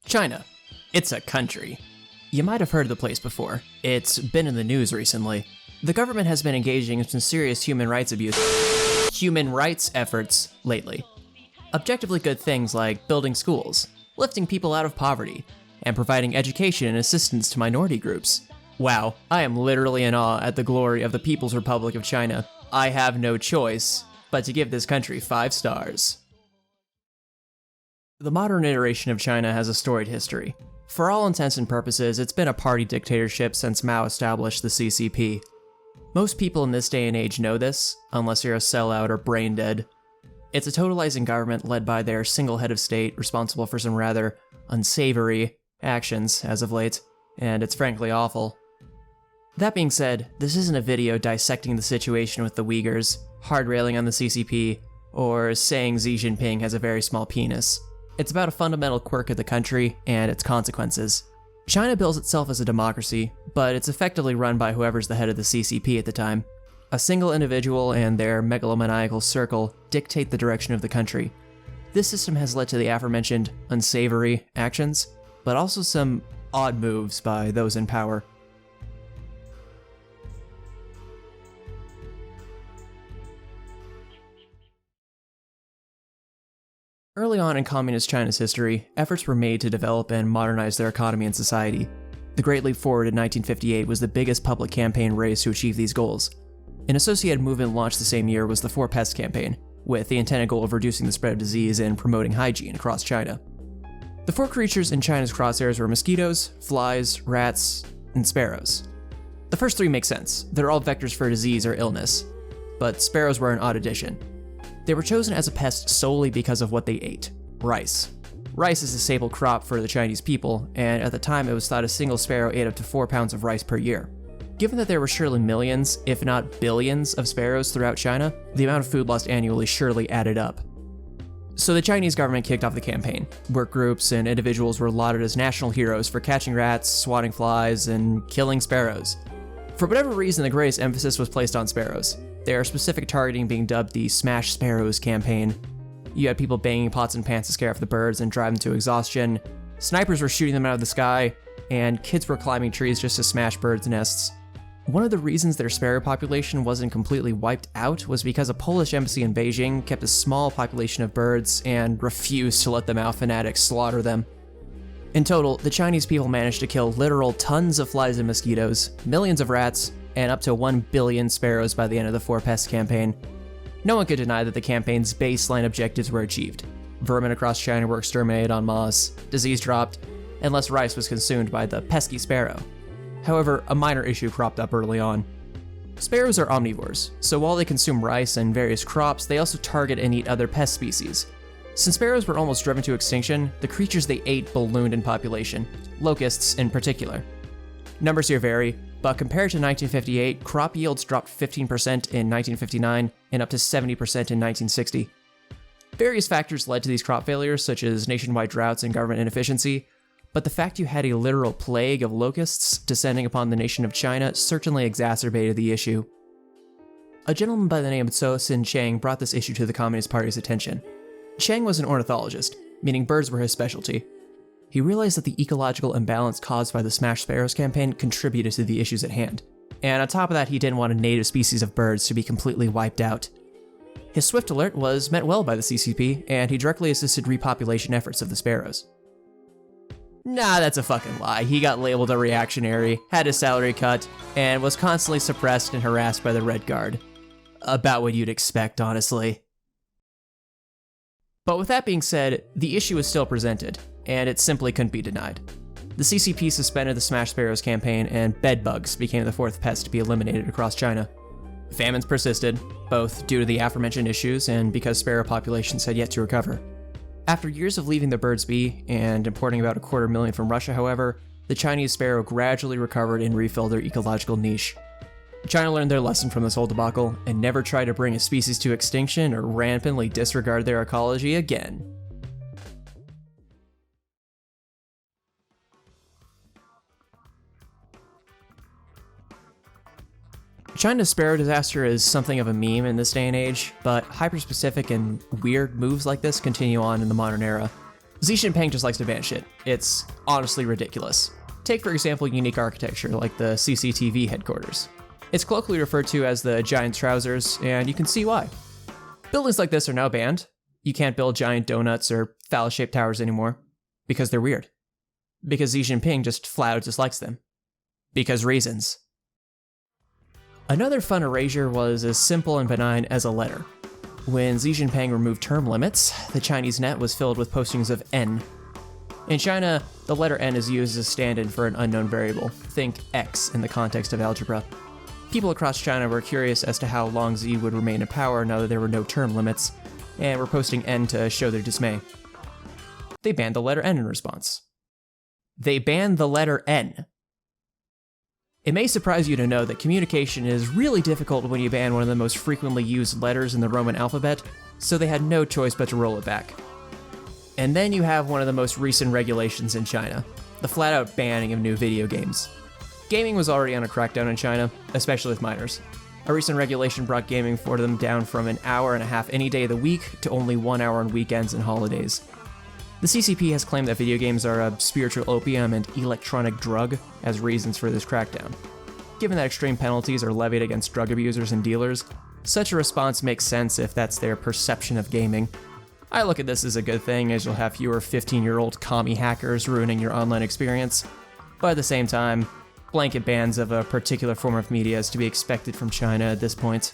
China. It's a country. You might have heard of the place before. It's been in the news recently. The government has been engaging in some serious human rights efforts lately. Objectively good things like building schools, lifting people out of poverty, and providing education and assistance to minority groups. Wow, I am literally in awe at the glory of the People's Republic of China. I have no choice but to give this country 5 stars. The modern iteration of China has a storied history. For all intents and purposes, it's been a party dictatorship since Mao established the CCP. Most people in this day and age know this, unless you're a sellout or brain dead. It's a totalizing government led by their single head of state, responsible for some rather unsavory actions as of late, and it's frankly awful. That being said, this isn't a video dissecting the situation with the Uyghurs, hard railing on the CCP, or saying Xi Jinping has a very small penis. It's about a fundamental quirk of the country and its consequences. China bills itself as a democracy, but it's effectively run by whoever's the head of the CCP at the time. A single individual and their megalomaniacal circle dictate the direction of the country. This system has led to the aforementioned unsavory actions, but also some odd moves by those in power. Early on in Communist China's history, efforts were made to develop and modernize their economy and society. The Great Leap Forward in 1958 was the biggest public campaign raised to achieve these goals. An associated movement launched the same year was the Pest campaign, with the intended goal of reducing the spread of disease and promoting hygiene across China. The 4 creatures in China's crosshairs were mosquitoes, flies, rats, and sparrows. The first 3 make sense. They're all vectors for disease or illness, but sparrows were an odd addition. They were chosen as a pest solely because of what they ate: rice. Rice is a staple crop for the Chinese people, and at the time it was thought a single sparrow ate up to 4 pounds of rice per year. Given that there were surely millions, if not billions, of sparrows throughout China, the amount of food lost annually surely added up. So the Chinese government kicked off the campaign. Work groups and individuals were lauded as national heroes for catching rats, swatting flies, and killing sparrows. For whatever reason, the greatest emphasis was placed on sparrows. Their specific targeting being dubbed the Smash Sparrows campaign. You had people banging pots and pans to scare off the birds and drive them to exhaustion, snipers were shooting them out of the sky, and kids were climbing trees just to smash birds' nests. One of the reasons their sparrow population wasn't completely wiped out was because a Polish embassy in Beijing kept a small population of birds and refused to let the Mao fanatics slaughter them. In total, the Chinese people managed to kill literal tons of flies and mosquitoes, millions of rats, and up to 1 billion sparrows by the end of the Pest campaign. No one could deny that the campaign's baseline objectives were achieved. Vermin across China were exterminated en masse, disease dropped, and less rice was consumed by the pesky sparrow. However, a minor issue cropped up early on. Sparrows are omnivores, so while they consume rice and various crops, they also target and eat other pest species. Since sparrows were almost driven to extinction, the creatures they ate ballooned in population, locusts in particular. Numbers here vary, but compared to 1958, crop yields dropped 15% in 1959 and up to 70% in 1960. Various factors led to these crop failures, such as nationwide droughts and government inefficiency, but the fact you had a literal plague of locusts descending upon the nation of China certainly exacerbated the issue. A gentleman by the name of Zhou Xin-Cheng brought this issue to the Communist Party's attention. Cheng was an ornithologist, meaning birds were his specialty. He realized that the ecological imbalance caused by the Smash Sparrows campaign contributed to the issues at hand, and on top of that, he didn't want a native species of birds to be completely wiped out. His swift alert was met well by the CCP, and he directly assisted repopulation efforts of the sparrows. Nah, that's a fucking lie. He got labeled a reactionary, had his salary cut, and was constantly suppressed and harassed by the Red Guard. About what you'd expect, honestly. But with that being said, the issue is still presented, and it simply couldn't be denied. The CCP suspended the Smash Sparrows campaign, and bedbugs became the 4th pest to be eliminated across China. Famines persisted, both due to the aforementioned issues and because sparrow populations had yet to recover. After years of leaving the birds be and importing about 250,000 from Russia, however, the Chinese sparrow gradually recovered and refilled their ecological niche. China learned their lesson from this whole debacle and never tried to bring a species to extinction or rampantly disregard their ecology again. China's sparrow disaster is something of a meme in this day and age, but hyper-specific and weird moves like this continue on in the modern era. Xi Jinping just likes to ban shit. It's honestly ridiculous. Take, for example, unique architecture like the CCTV headquarters. It's colloquially referred to as the giant trousers, and you can see why. Buildings like this are now banned. You can't build giant donuts or phallus-shaped towers anymore, because they're weird. Because Xi Jinping just flat out dislikes them. Because reasons. Another fun erasure was as simple and benign as a letter. When Xi Jinping removed term limits, the Chinese net was filled with postings of N. In China, the letter N is used as a stand-in for an unknown variable. Think X in the context of algebra. People across China were curious as to how long Xi would remain in power now that there were no term limits, and were posting N to show their dismay. They banned the letter N in response. They banned the letter N. It may surprise you to know that communication is really difficult when you ban one of the most frequently used letters in the Roman alphabet, so they had no choice but to roll it back. And then you have one of the most recent regulations in China, the flat-out banning of new video games. Gaming was already on a crackdown in China, especially with minors. A recent regulation brought gaming for them down from an hour and a half any day of the week to only 1 hour on weekends and holidays. The CCP has claimed that video games are a spiritual opium and electronic drug as reasons for this crackdown. Given that extreme penalties are levied against drug abusers and dealers, such a response makes sense if that's their perception of gaming. I look at this as a good thing, as you'll have fewer 15-year-old commie hackers ruining your online experience. But at the same time, blanket bans of a particular form of media is to be expected from China at this point.